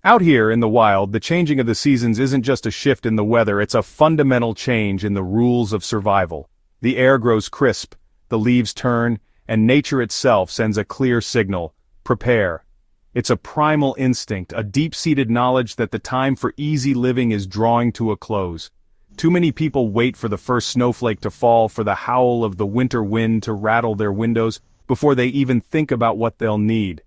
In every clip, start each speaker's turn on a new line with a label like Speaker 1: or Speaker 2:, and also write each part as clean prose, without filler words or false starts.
Speaker 1: Out here in the wild, the changing of the seasons isn't just a shift in the weather, it's a fundamental change in the rules of survival. The air grows crisp, the leaves turn, and nature itself sends a clear signal: prepare. It's a primal instinct, a deep-seated knowledge that the time for easy living is drawing to a close. Too many people wait for the first snowflake to fall, for the howl of the winter wind to rattle their windows, before they even think about what they'll need.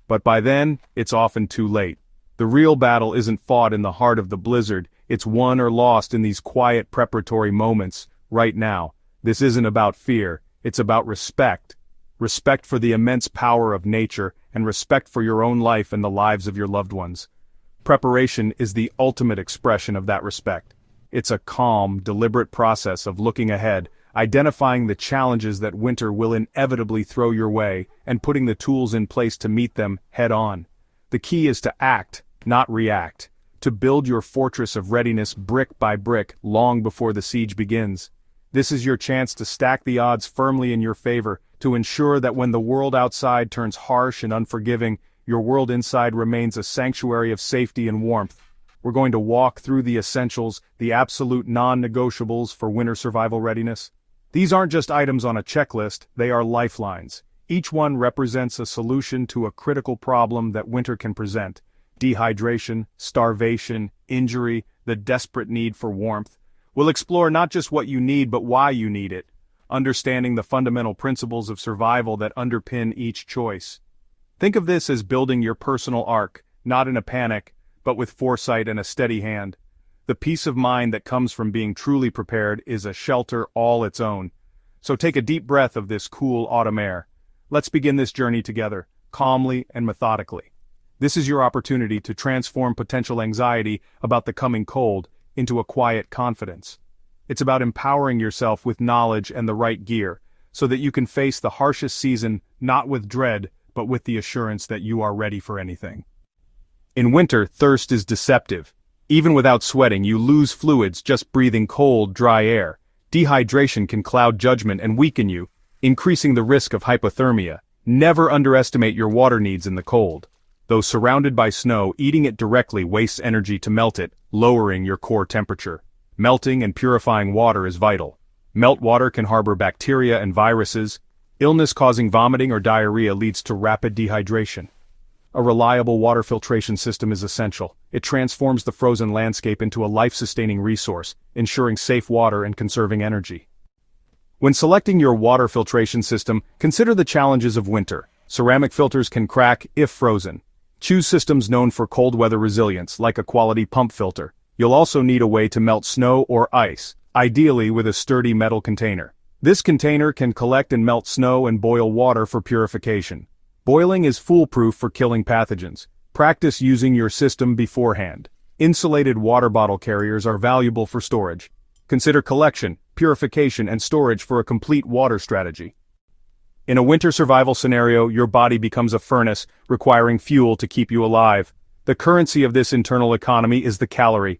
Speaker 1: But by then, it's often too late. The real battle isn't fought in the heart of the blizzard, it's won or lost in these quiet preparatory moments, right now. This isn't about fear, it's about respect. Respect for the immense power of nature, and respect for your own life and the lives of your loved ones. Preparation is the ultimate expression of that respect. It's a calm, deliberate process of looking ahead, identifying the challenges that winter will inevitably throw your way, and putting the tools in place to meet them head-on. The key is to act, not react, to build your fortress of readiness brick by brick long before the siege begins. This is your chance to stack the odds firmly in your favor, to ensure that when the world outside turns harsh and unforgiving, your world inside remains a sanctuary of safety and warmth. We're going to walk through the essentials, the absolute non-negotiables for winter survival readiness. These aren't just items on a checklist, they are lifelines. Each one represents a solution to a critical problem that winter can present: dehydration, starvation, injury, the desperate need for warmth. We'll explore not just what you need but why you need it, understanding the fundamental principles of survival that underpin each choice. Think of this as building your personal ark, not in a panic, but with foresight and a steady hand. The peace of mind that comes from being truly prepared is a shelter all its own. So take a deep breath of this cool autumn air. Let's begin this journey together, calmly and methodically. This is your opportunity to transform potential anxiety about the coming cold into a quiet confidence. It's about empowering yourself with knowledge and the right gear, so that you can face the harshest season not with dread, but with the assurance that you are ready for anything. In winter, thirst is deceptive. Even without sweating, you lose fluids just breathing cold, dry air. Dehydration can cloud judgment and weaken you, increasing the risk of hypothermia. Never underestimate your water needs in the cold. Though surrounded by snow, eating it directly wastes energy to melt it, lowering your core temperature. Melting and purifying water is vital. Meltwater can harbor bacteria and viruses. Illness-causing vomiting or diarrhea leads to rapid dehydration. A reliable water filtration system is essential. It transforms the frozen landscape into a life-sustaining resource, ensuring safe water and conserving energy. When selecting your water filtration system, consider the challenges of winter. Ceramic filters can crack if frozen. Choose systems known for cold weather resilience, like a quality pump filter. You'll also need a way to melt snow or ice, ideally with a sturdy metal container. This container can collect and melt snow and boil water for purification. Boiling is foolproof for killing pathogens. Practice using your system beforehand. Insulated water bottle carriers are valuable for storage. Consider collection, purification, and storage for a complete water strategy. In a winter survival scenario, your body becomes a furnace, requiring fuel to keep you alive. The currency of this internal economy is the calorie.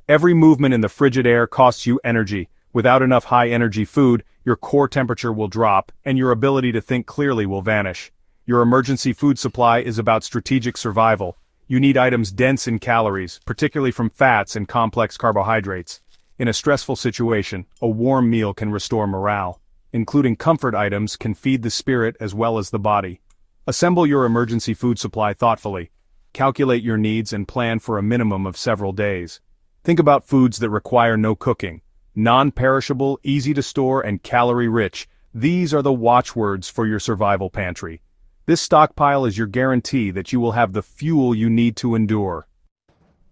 Speaker 1: Every movement in the frigid air costs you energy. Without enough high-energy food, your core temperature will drop, and your ability to think clearly will vanish. Your emergency food supply is about strategic survival. You need items dense in calories, particularly from fats and complex carbohydrates. In a stressful situation, a warm meal can restore morale. Including comfort items can feed the spirit as well as the body. Assemble your emergency food supply thoughtfully. Calculate your needs and plan for a minimum of several days. Think about foods that require no cooking. Non-perishable, easy to store, and calorie-rich. These are the watchwords for your survival pantry. This stockpile is your guarantee that you will have the fuel you need to endure.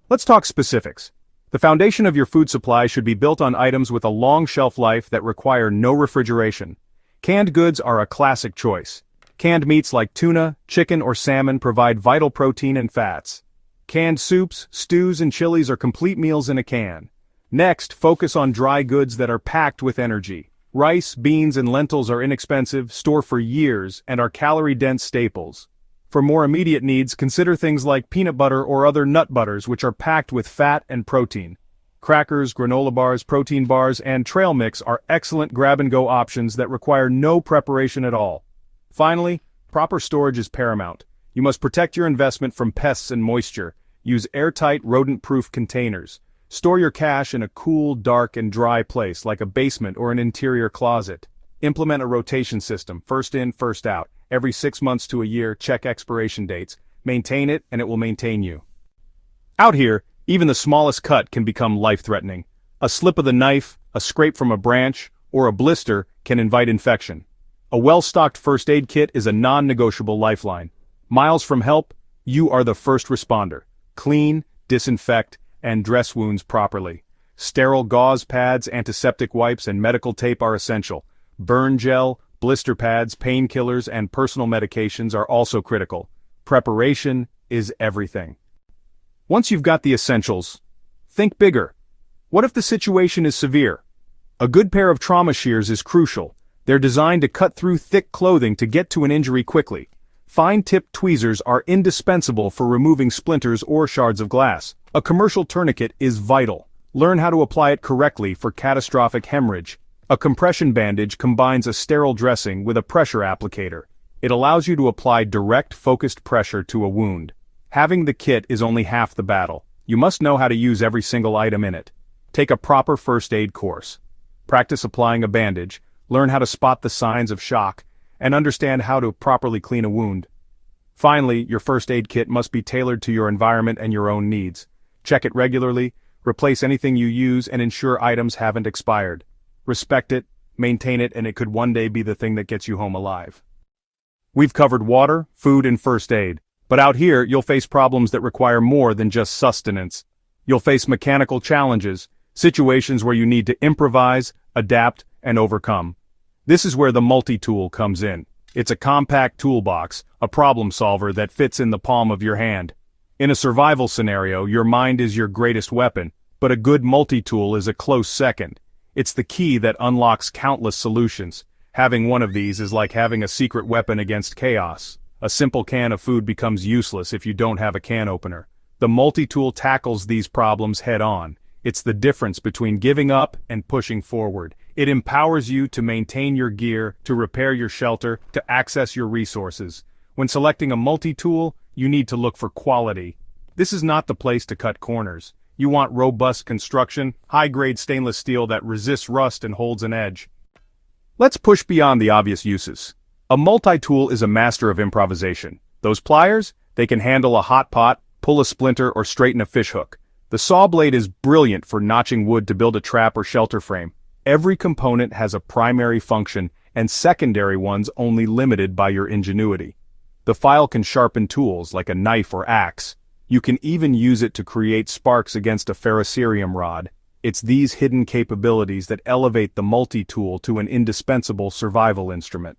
Speaker 1: Let's talk specifics. The foundation of your food supply should be built on items with a long shelf life that require no refrigeration. Canned goods are a classic choice. Canned meats like tuna, chicken, or salmon provide vital protein and fats. Canned soups, stews, and chilies are complete meals in a can. Next, focus on dry goods that are packed with energy. Rice, beans, and lentils are inexpensive, store for years, and are calorie-dense staples. For more immediate needs, consider things like peanut butter or other nut butters, which are packed with fat and protein. Crackers, granola bars, protein bars, and trail mix are excellent grab-and-go options that require no preparation at all. Finally, proper storage is paramount. You must protect your investment from pests and moisture. Use airtight, rodent-proof containers. Store your cash in a cool, dark, and dry place like a basement or an interior closet. Implement a rotation system, first in, first out. Every 6 months to a year, check expiration dates. Maintain it, and it will maintain you. Out here, even the smallest cut can become life-threatening. A slip of the knife, a scrape from a branch, or a blister can invite infection. A well-stocked first aid kit is a non-negotiable lifeline. Miles from help, you are the first responder. Clean, disinfect, and dress wounds properly. Sterile gauze pads, antiseptic wipes, and medical tape are essential. Burn gel, blister pads, painkillers, and personal medications are also critical. Preparation is everything. Once you've got the essentials, think bigger. What if the situation is severe? A good pair of trauma shears is crucial. They're designed to cut through thick clothing to get to an injury quickly. Fine-tipped tweezers are indispensable for removing splinters or shards of glass. A commercial tourniquet is vital. Learn how to apply it correctly for catastrophic hemorrhage. A compression bandage combines a sterile dressing with a pressure applicator. It allows you to apply direct, focused pressure to a wound. Having the kit is only half the battle. You must know how to use every single item in it. Take a proper first aid course. Practice applying a bandage, learn how to spot the signs of shock, and understand how to properly clean a wound. Finally, your first aid kit must be tailored to your environment and your own needs. Check it regularly, replace anything you use, and ensure items haven't expired. Respect it, maintain it, and it could one day be the thing that gets you home alive. We've covered water, food, and first aid, but out here you'll face problems that require more than just sustenance. You'll face mechanical challenges, situations where you need to improvise, adapt, and overcome. This is where the multi-tool comes in. It's a compact toolbox, a problem solver that fits in the palm of your hand. In a survival scenario, your mind is your greatest weapon, but a good multi-tool is a close second. It's the key that unlocks countless solutions. Having one of these is like having a secret weapon against chaos. A simple can of food becomes useless if you don't have a can opener. The multi-tool tackles these problems head-on. It's the difference between giving up and pushing forward. It empowers you to maintain your gear, to repair your shelter, to access your resources. When selecting a multi-tool, you need to look for quality. This is not the place to cut corners. You want robust construction, high-grade stainless steel that resists rust and holds an edge. Let's push beyond the obvious uses. A multi-tool is a master of improvisation. Those pliers, they can handle a hot pot, pull a splinter, or straighten a fish hook. The saw blade is brilliant for notching wood to build a trap or shelter frame. Every component has a primary function, and secondary ones only limited by your ingenuity. The file can sharpen tools like a knife or axe. You can even use it to create sparks against a ferrocerium rod. It's these hidden capabilities that elevate the multi-tool to an indispensable survival instrument.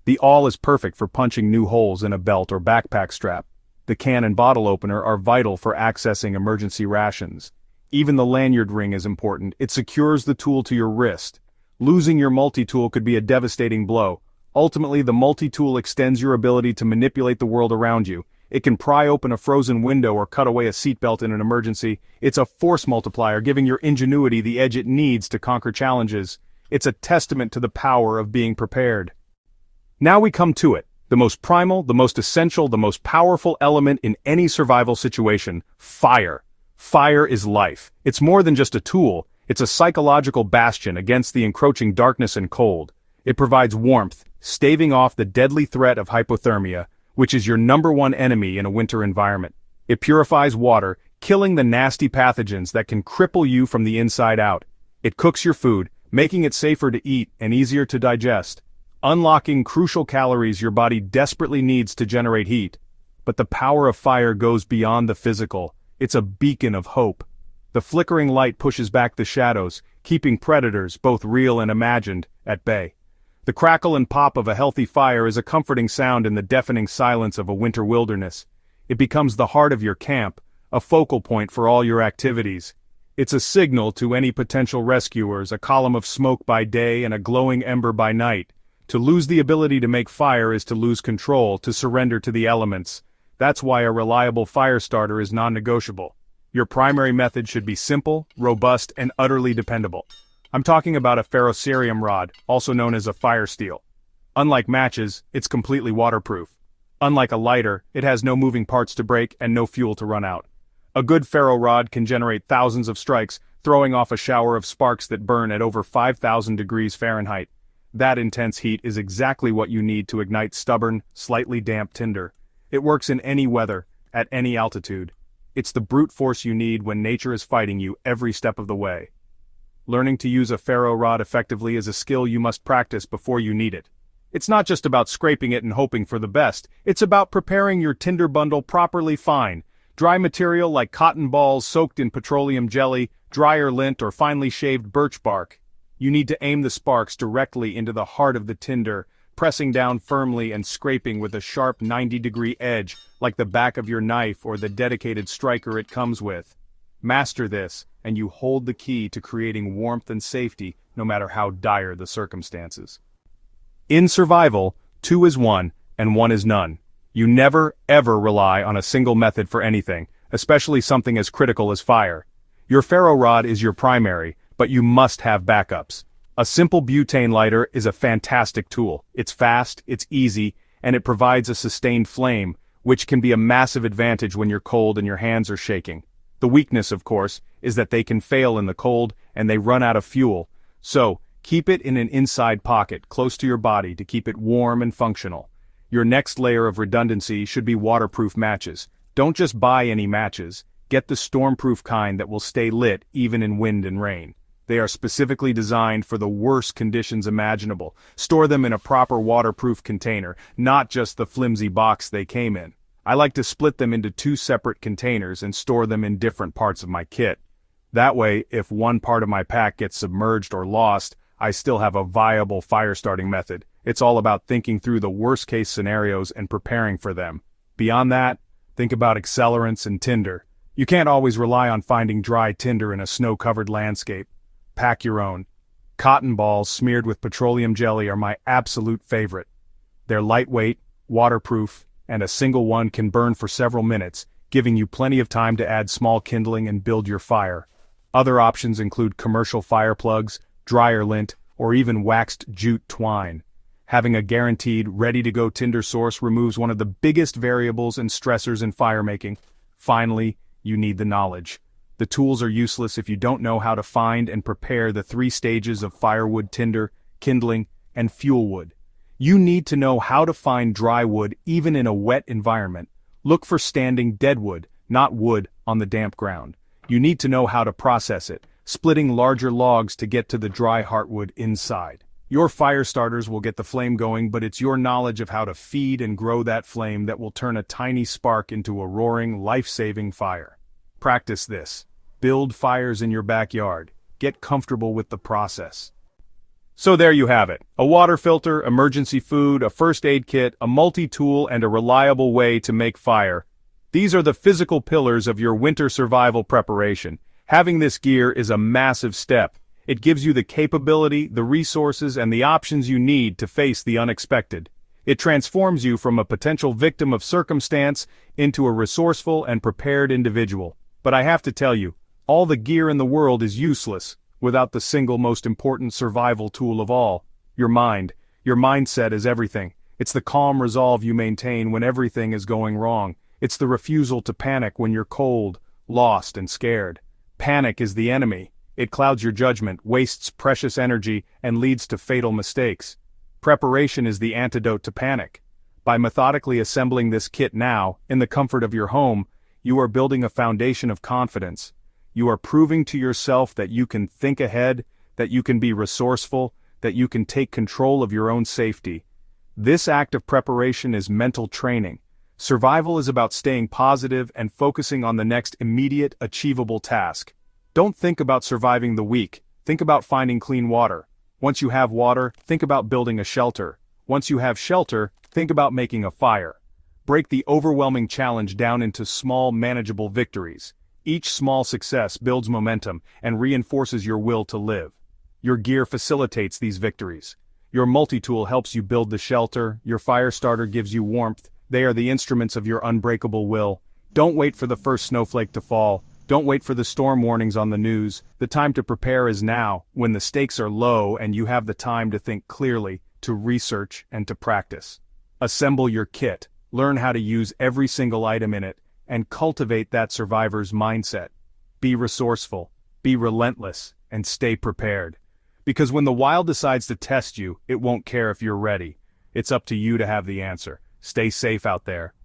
Speaker 1: The awl is perfect for punching new holes in a belt or backpack strap. The can and bottle opener are vital for accessing emergency rations. Even the lanyard ring is important. It secures the tool to your wrist. Losing your multi-tool could be a devastating blow. Ultimately, the multi-tool extends your ability to manipulate the world around you. It can pry open a frozen window or cut away a seatbelt in an emergency. It's a force multiplier, giving your ingenuity the edge it needs to conquer challenges. It's a testament to the power of being prepared. Now we come to it. The most primal, the most essential, the most powerful element in any survival situation: fire. Fire is life. It's more than just a tool. It's a psychological bastion against the encroaching darkness and cold. It provides warmth, staving off the deadly threat of hypothermia, which is your #1 enemy in a winter environment. It purifies water, killing the nasty pathogens that can cripple you from the inside out. It cooks your food, making it safer to eat and easier to digest, unlocking crucial calories your body desperately needs to generate heat. But the power of fire goes beyond the physical. It's a beacon of hope. The flickering light pushes back the shadows, keeping predators, both real and imagined, at bay. The crackle and pop of a healthy fire is a comforting sound in the deafening silence of a winter wilderness. It becomes the heart of your camp, a focal point for all your activities. It's a signal to any potential rescuers, a column of smoke by day and a glowing ember by night. To lose the ability to make fire is to lose control, to surrender to the elements. That's why a reliable fire starter is non-negotiable. Your primary method should be simple, robust, and utterly dependable. I'm talking about a ferrocerium rod, also known as a fire steel. Unlike matches, it's completely waterproof. Unlike a lighter, it has no moving parts to break and no fuel to run out. A good ferro rod can generate thousands of strikes, throwing off a shower of sparks that burn at over 5,000 degrees Fahrenheit. That intense heat is exactly what you need to ignite stubborn, slightly damp tinder. It works in any weather, at any altitude. It's the brute force you need when nature is fighting you every step of the way. Learning to use a ferro rod effectively is a skill you must practice before you need it. It's not just about scraping it and hoping for the best, it's about preparing your tinder bundle properly fine. Dry material like cotton balls soaked in petroleum jelly, dryer lint or finely shaved birch bark. You need to aim the sparks directly into the heart of the tinder, pressing down firmly and scraping with a sharp 90-degree edge, like the back of your knife or the dedicated striker it comes with. Master this, and you hold the key to creating warmth and safety, no matter how dire the circumstances. In survival, 2 is 1, and 1 is none. You never, ever rely on a single method for anything, especially something as critical as fire. Your ferro rod is your primary, but you must have backups. A simple butane lighter is a fantastic tool. It's fast, it's easy, and it provides a sustained flame, which can be a massive advantage when you're cold and your hands are shaking. The weakness, of course, is that they can fail in the cold and they run out of fuel. So, keep it in an inside pocket, close to your body to keep it warm and functional. Your next layer of redundancy should be waterproof matches. Don't just buy any matches. Get the stormproof kind that will stay lit even in wind and rain. They are specifically designed for the worst conditions imaginable. Store them in a proper waterproof container, not just the flimsy box they came in. I like to split them into 2 separate containers and store them in different parts of my kit. That way, if one part of my pack gets submerged or lost, I still have a viable fire starting method. It's all about thinking through the worst case scenarios and preparing for them. Beyond that, think about accelerants and tinder. You can't always rely on finding dry tinder in a snow-covered landscape. Pack your own. Cotton balls smeared with petroleum jelly are my absolute favorite. They're lightweight, waterproof, and a single one can burn for several minutes, giving you plenty of time to add small kindling and build your fire. Other options include commercial fire plugs, dryer lint, or even waxed jute twine. Having a guaranteed, ready-to-go tinder source removes one of the biggest variables and stressors in firemaking. Finally, you need the knowledge. The tools are useless if you don't know how to find and prepare the 3 stages of firewood tinder, kindling, and fuel wood. You need to know how to find dry wood even in a wet environment. Look for standing dead wood, not wood on the damp ground. You need to know how to process it, splitting larger logs to get to the dry heartwood inside. Your fire starters will get the flame going, but it's your knowledge of how to feed and grow that flame that will turn a tiny spark into a roaring, life-saving fire. Practice this. Build fires in your backyard. Get comfortable with the process. So there you have it. A water filter, emergency food, a first aid kit, a multi-tool, and a reliable way to make fire. These are the physical pillars of your winter survival preparation. Having this gear is a massive step. It gives you the capability, the resources, and the options you need to face the unexpected. It transforms you from a potential victim of circumstance into a resourceful and prepared individual. But I have to tell you, all the gear in the world is useless without the single most important survival tool of all, your mind. Your mindset is everything. It's the calm resolve you maintain when everything is going wrong. It's the refusal to panic when you're cold, lost, and scared. Panic is the enemy. It clouds your judgment, wastes precious energy, and leads to fatal mistakes. Preparation is the antidote to panic. By methodically assembling this kit now, in the comfort of your home, you are building a foundation of confidence. You are proving to yourself that you can think ahead, that you can be resourceful, that you can take control of your own safety. This act of preparation is mental training. Survival is about staying positive and focusing on the next immediate, achievable task. Don't think about surviving the week. Think about finding clean water. Once you have water, think about building a shelter. Once you have shelter, think about making a fire. Break the overwhelming challenge down into small, manageable victories. Each small success builds momentum and reinforces your will to live. Your gear facilitates these victories. Your multi-tool helps you build the shelter, your fire starter gives you warmth. They are the instruments of your unbreakable will. Don't wait for the first snowflake to fall. Don't wait for the storm warnings on the news. The time to prepare is now, when the stakes are low and you have the time to think clearly, to research, and to practice. Assemble your kit. Learn how to use every single item in it, and cultivate that survivor's mindset. Be resourceful, be relentless, and stay prepared. Because when the wild decides to test you, it won't care if you're ready. It's up to you to have the answer. Stay safe out there.